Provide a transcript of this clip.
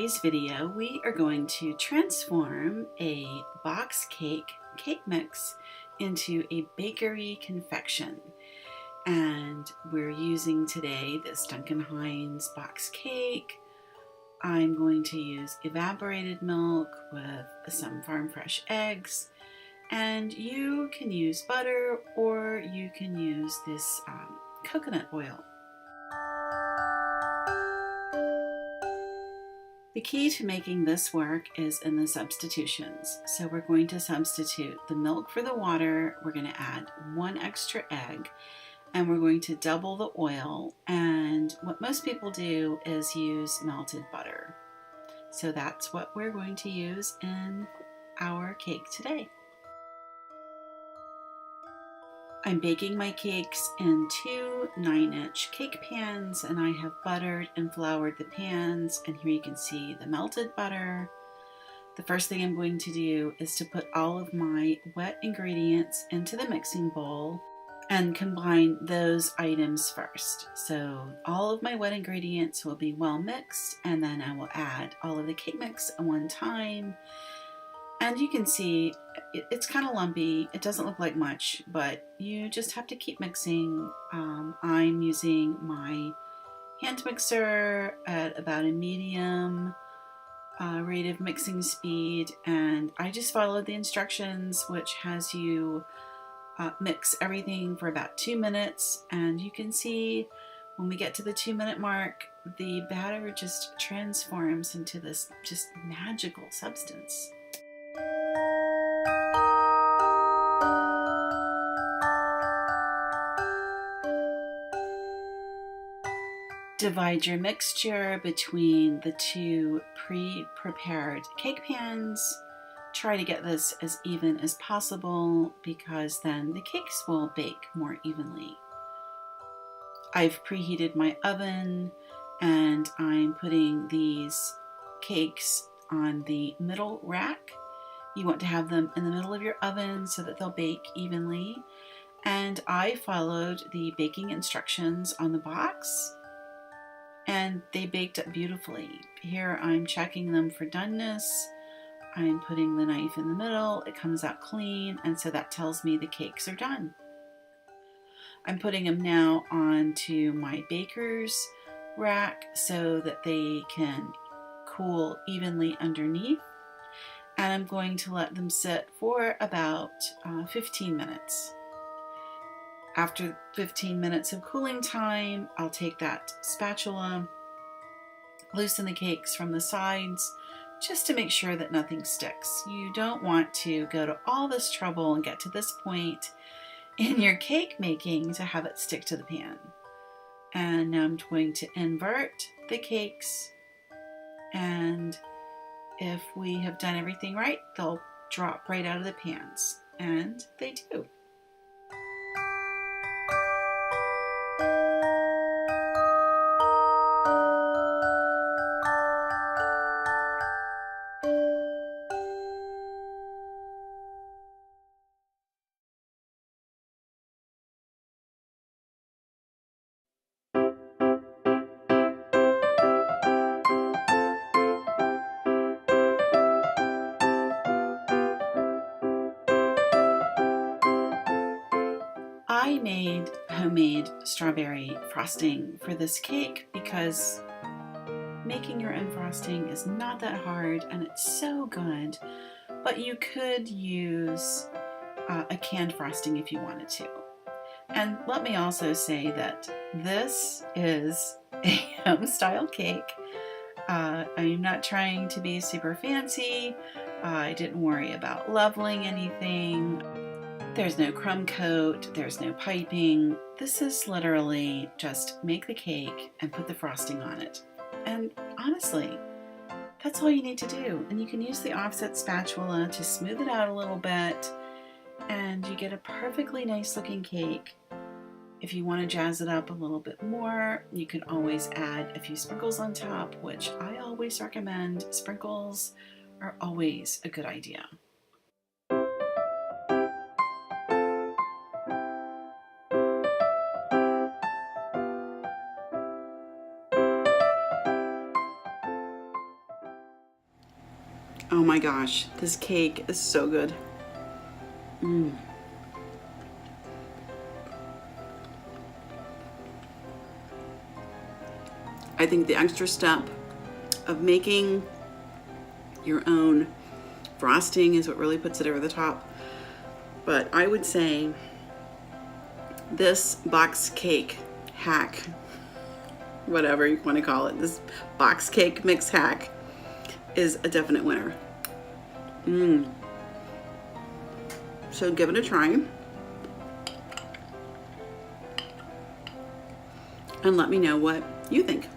today's video, we are going to transform a box cake mix into a bakery confection. And we're using today this Duncan Hines box cake. I'm going to use evaporated milk with some farm fresh eggs. And you can use butter or you can use this coconut oil. The key to making this work is in the substitutions. So we're going to substitute the milk for the water. We're going to add 1 extra egg and we're going to double the oil. And what most people do is use melted butter. So that's what we're going to use in our cake today. I'm baking my cakes in 2 9-inch cake pans, and I have buttered and floured the pans, and here you can see the melted butter. The first thing I'm going to do is to put all of my wet ingredients into the mixing bowl and combine those items first. So all of my wet ingredients will be well mixed, and then I will add all of the cake mix at one time. And you can see it's kind of lumpy. It doesn't look like much, but you just have to keep mixing. I'm using my hand mixer at about a medium rate of mixing speed, and I just followed the instructions, which has you mix everything for about 2 minutes. And you can see when we get to the 2-minute mark, the batter just transforms into this just magical substance. Divide your mixture between the 2 pre-prepared cake pans. Try to get this as even as possible because then the cakes will bake more evenly. I've preheated my oven and I'm putting these cakes on the middle rack. You want to have them in the middle of your oven so that they'll bake evenly. And I followed the baking instructions on the box, and they baked up beautifully. Here I'm checking them for doneness. I'm putting the knife in the middle. It comes out clean, and so that tells me the cakes are done. I'm putting them now onto my baker's rack so that they can cool evenly underneath. And I'm going to let them sit for about 15 minutes. After 15 minutes of cooling time, I'll take that spatula, loosen the cakes from the sides, just to make sure that nothing sticks. You don't want to go to all this trouble and get to this point in your cake making to have it stick to the pan. And now I'm going to invert the cakes, and if we have done everything right, they'll drop right out of the pans, and they do. I made homemade strawberry frosting for this cake because making your own frosting is not that hard and it's so good, but you could use a canned frosting if you wanted to. And let me also say that this is a home-style cake. I'm not trying to be super fancy. I didn't worry about leveling anything. There's no crumb coat, there's no piping. This is literally just make the cake and put the frosting on it. And honestly, that's all you need to do. And you can use the offset spatula to smooth it out a little bit, and you get a perfectly nice looking cake. If you want to jazz it up a little bit more, you can always add a few sprinkles on top, which I always recommend. Sprinkles are always a good idea. Oh my gosh, this cake is so good. I think the extra step of making your own frosting is what really puts it over the top. But I would say this box cake hack, whatever you want to call it, this box cake mix hack is a definite winner. So give it a try and let me know what you think.